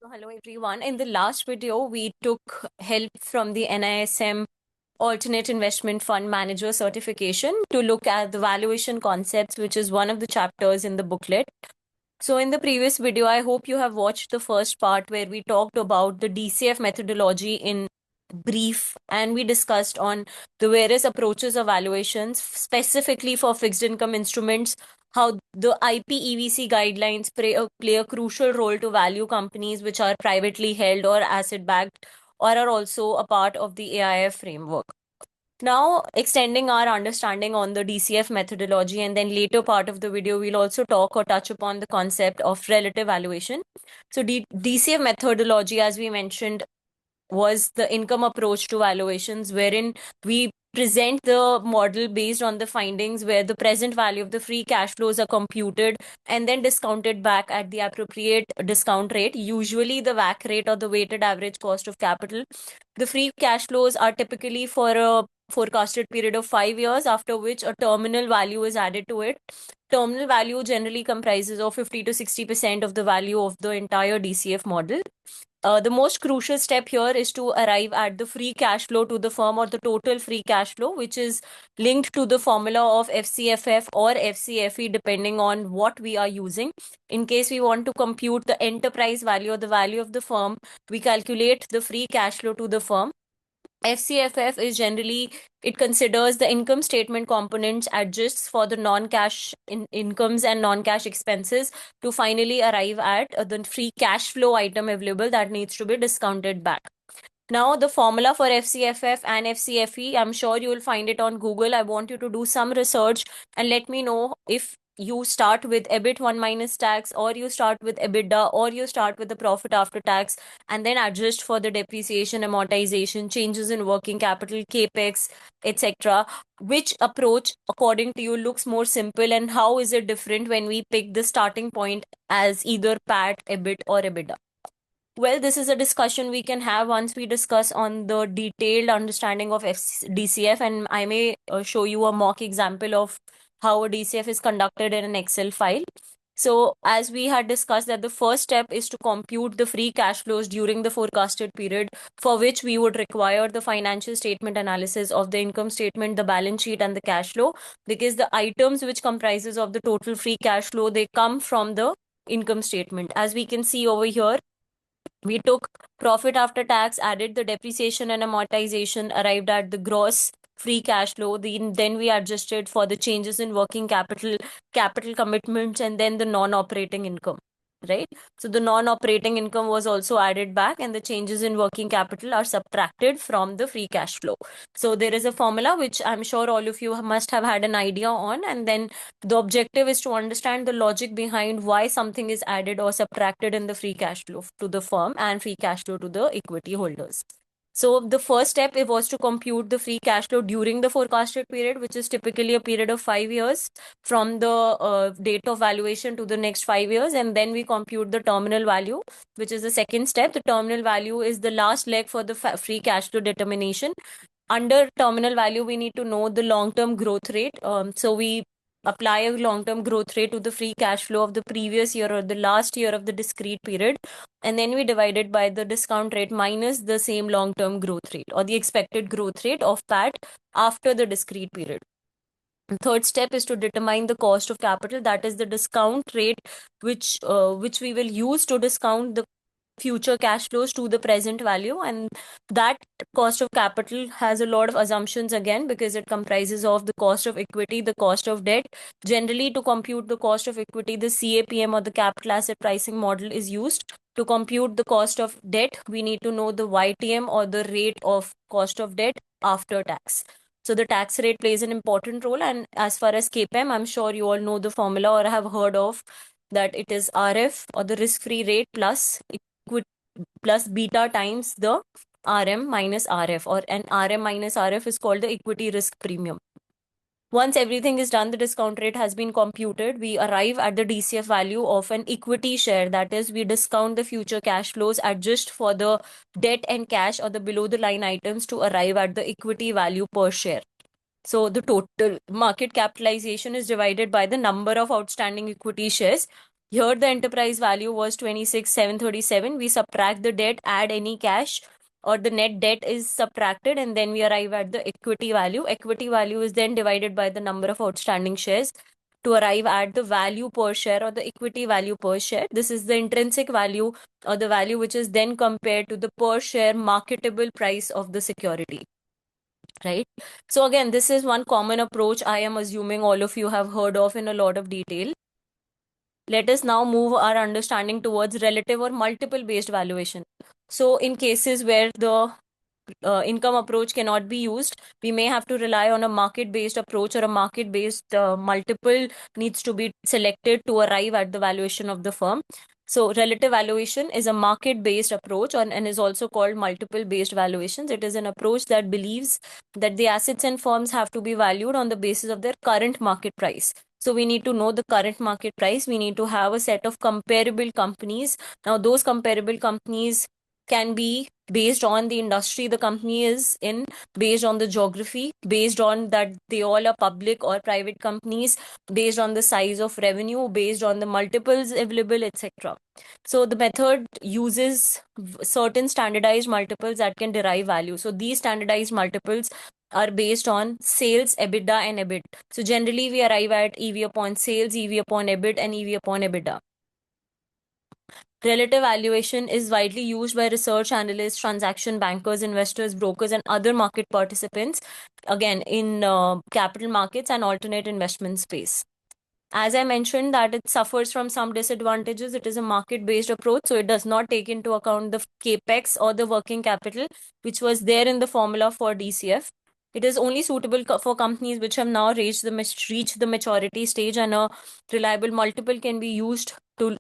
So hello everyone. In the last video, we took help from the NISM Alternate Investment Fund Manager certification to look at the valuation concepts, which is one of the chapters in the booklet. So in the previous video, I hope you have watched the first part where we talked about the DCF methodology in brief, and we discussed on the various approaches of valuations, specifically for fixed income instruments, how the IPEVC guidelines play a crucial role to value companies which are privately held or asset backed or are also a part of the AIF framework. Now, extending our understanding on the DCF methodology, and then later part of the video, we'll also talk or touch upon the concept of relative valuation. So, DCF methodology, as we mentioned, was the income approach to valuations, wherein we present the model based on the findings where the present value of the free cash flows are computed and then discounted back at the appropriate discount rate, usually the WACC rate or the weighted average cost of capital. The free cash flows are typically for a forecasted period of 5 years, after which a terminal value is added to it. Terminal value generally comprises of 50 to 60% of the value of the entire DCF model. The most crucial step here is to arrive at the free cash flow to the firm, or the total free cash flow, which is linked to the formula of FCFF or FCFE, depending on what we are using. In case we want to compute the enterprise value or the value of the firm, we calculate the free cash flow to the firm. FCFF is generally, it considers the income statement components, adjusts for the non-cash incomes and non-cash expenses to finally arrive at the free cash flow item available that needs to be discounted back. Now, the formula for FCFF and FCFE, I'm sure you will find it on Google. I want you to do some research and let me know if you start with EBIT 1 minus tax, or you start with EBITDA, or you start with the profit after tax, and then adjust for the depreciation, amortization, changes in working capital, capex, etc. Which approach, according to you, looks more simple, and how is it different when we pick the starting point as either PAT, EBIT, or EBITDA? Well, this is a discussion we can have once we discuss on the detailed understanding of DCF, and I may show you a mock example of how a DCF is conducted in an Excel file. So, as we had discussed, that the first step is to compute the free cash flows during the forecasted period, for which we would require the financial statement analysis of the income statement, the balance sheet, and the cash flow, because the items which comprises of the total free cash flow, they come from the income statement. As we can see over here, we took profit after tax, added the depreciation and amortization, arrived at the gross free cash flow. Then we adjusted for the changes in working capital, capital commitments, and then the non-operating income, right? So the non-operating income was also added back, and the changes in working capital are subtracted from the free cash flow. So there is a formula which I'm sure all of you must have had an idea on, and then the objective is to understand the logic behind why something is added or subtracted in the free cash flow to the firm and free cash flow to the equity holders. So the first step, it was to compute the free cash flow during the forecasted period, which is typically a period of 5 years from the date of valuation to the next 5 years. And then we compute the terminal value, which is the second step. The terminal value is the last leg for the free cash flow determination. Under terminal value, we need to know the long-term growth rate. So we apply a long-term growth rate to the free cash flow of the previous year or the last year of the discrete period, and then we divide it by the discount rate minus the same long-term growth rate or the expected growth rate of PAT after the discrete period. The third step is to determine the cost of capital, that is the discount rate which we will use to discount the future cash flows to the present value. And that cost of capital has a lot of assumptions again, because it comprises of the cost of equity, the cost of debt. Generally, to compute the cost of equity, the CAPM or the capital asset pricing model is used. To compute the cost of debt, we need to know the YTM or the rate of cost of debt after tax. So the tax rate plays an important role. And as far as KPM, I'm sure you all know the formula or have heard of that it is RF, or the risk-free rate, plus beta times the RM minus RF, or an RM minus RF is called the equity risk premium. Once everything is done, the discount rate has been computed, we arrive at the DCF value of an equity share. That is, we discount the future cash flows, adjust for the debt and cash or the below the line items to arrive at the equity value per share. So the total market capitalization is divided by the number of outstanding equity shares. Here the enterprise value was 26,737. We subtract the debt, add any cash, or the net debt is subtracted, and then we arrive at the equity value. Equity value is then divided by the number of outstanding shares to arrive at the value per share or the equity value per share. This is the intrinsic value or the value which is then compared to the per share marketable price of the security. Right. So again, this is one common approach I am assuming all of you have heard of in a lot of detail. Let us now move our understanding towards relative or multiple based valuation. So in cases where the income approach cannot be used, we may have to rely on a market-based approach, or a market-based multiple needs to be selected to arrive at the valuation of the firm. So relative valuation is a market-based approach and is also called multiple-based valuations. It is an approach that believes that the assets and firms have to be valued on the basis of their current market price. So we need to know the current market price. We need to have a set of comparable companies. Now, those comparable companies can be based on the industry the company is in, based on the geography, based on that they all are public or private companies, based on the size of revenue, based on the multiples available, etc. So the method uses certain standardized multiples that can derive value. So these standardized multiples are based on sales, EBITDA, and EBIT. So generally we arrive at EV upon sales, EV upon EBIT, and EV upon EBITDA. Relative valuation is widely used by research analysts, transaction bankers, investors, brokers, and other market participants, again, in capital markets and alternate investment space. As I mentioned, that it suffers from some disadvantages. It is a market-based approach, so it does not take into account the capex or the working capital, which was there in the formula for DCF. It is only suitable for companies which have now reached the maturity stage, and a reliable multiple can be used to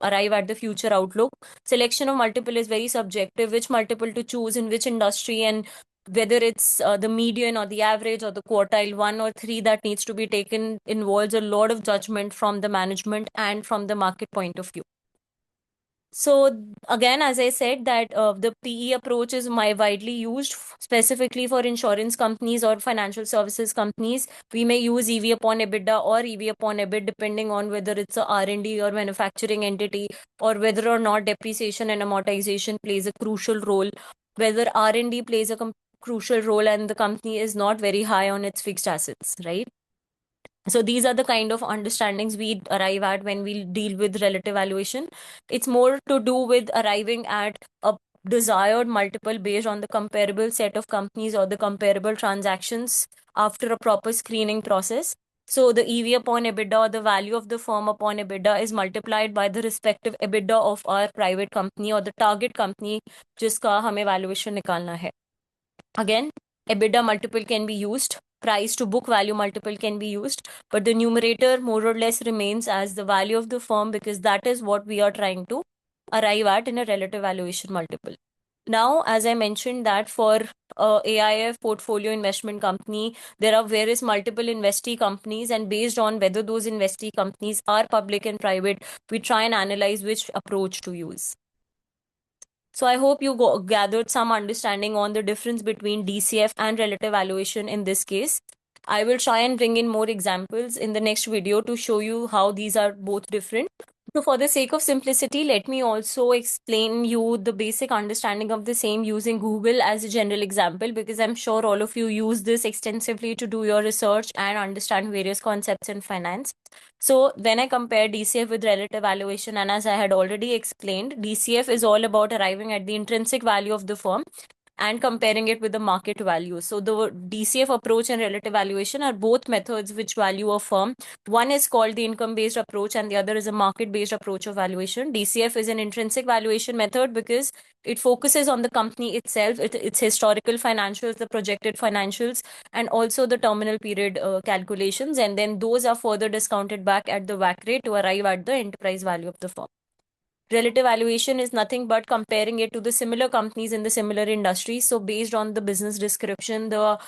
arrive at the future outlook. Selection of multiple is very subjective. Which multiple to choose in which industry, and whether it's the median or the average or the quartile 1 or 3 that needs to be taken, involves a lot of judgment from the management and from the market point of view. So again, as I said, that the PE approach is widely used specifically for insurance companies or financial services companies. We may use EV upon EBITDA or EV upon EBIT depending on whether it's a R&D or manufacturing entity, or whether or not depreciation and amortization plays a crucial role, whether R&D plays a crucial role and the company is not very high on its fixed assets, right? So these are the kind of understandings we arrive at when we deal with relative valuation. It's more to do with arriving at a desired multiple based on the comparable set of companies or the comparable transactions after a proper screening process. So the EV upon EBITDA, or the value of the firm upon EBITDA, is multiplied by the respective EBITDA of our private company or the target company जिसका हमें valuation निकालना है. Again, EBITDA multiple can be used, price to book value multiple can be used, but the numerator more or less remains as the value of the firm, because that is what we are trying to arrive at in a relative valuation multiple. Now, as I mentioned, that for AIF portfolio investment company, there are various multiple investee companies, and based on whether those investee companies are public and private, we try and analyze which approach to use. So I hope you gathered some understanding on the difference between DCF and relative valuation in this case. I will try and bring in more examples in the next video to show you how these are both different. So for the sake of simplicity, let me also explain you the basic understanding of the same using Google as a general example, because I'm sure all of you use this extensively to do your research and understand various concepts in finance. So when I compare DCF with relative valuation, and as I had already explained, DCF is all about arriving at the intrinsic value of the firm and comparing it with the market value. So the DCF approach and relative valuation are both methods which value a firm. One is called the income-based approach and the other is a market-based approach of valuation. DCF is an intrinsic valuation method because it focuses on the company itself, its historical financials, the projected financials, and also the terminal period calculations. And then those are further discounted back at the WACC rate to arrive at the enterprise value of the firm. Relative valuation is nothing but comparing it to the similar companies in the similar industries. So based on the business description, the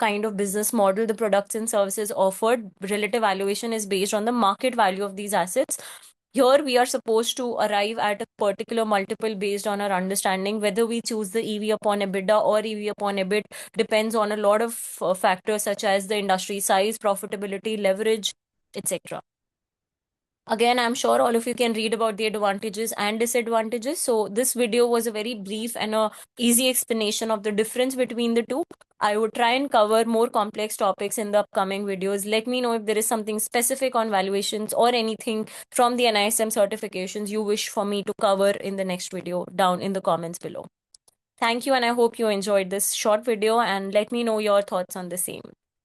kind of business model, the products and services offered, relative valuation is based on the market value of these assets. Here we are supposed to arrive at a particular multiple based on our understanding. Whether we choose the EV upon EBITDA or EV upon EBIT depends on a lot of factors such as the industry size, profitability, leverage, etc. Again, I'm sure all of you can read about the advantages and disadvantages. So this video was a very brief and a easy explanation of the difference between the two. I would try and cover more complex topics in the upcoming videos. Let me know if there is something specific on valuations or anything from the NISM certifications you wish for me to cover in the next video down in the comments below. Thank you, and I hope you enjoyed this short video, and let me know your thoughts on the same.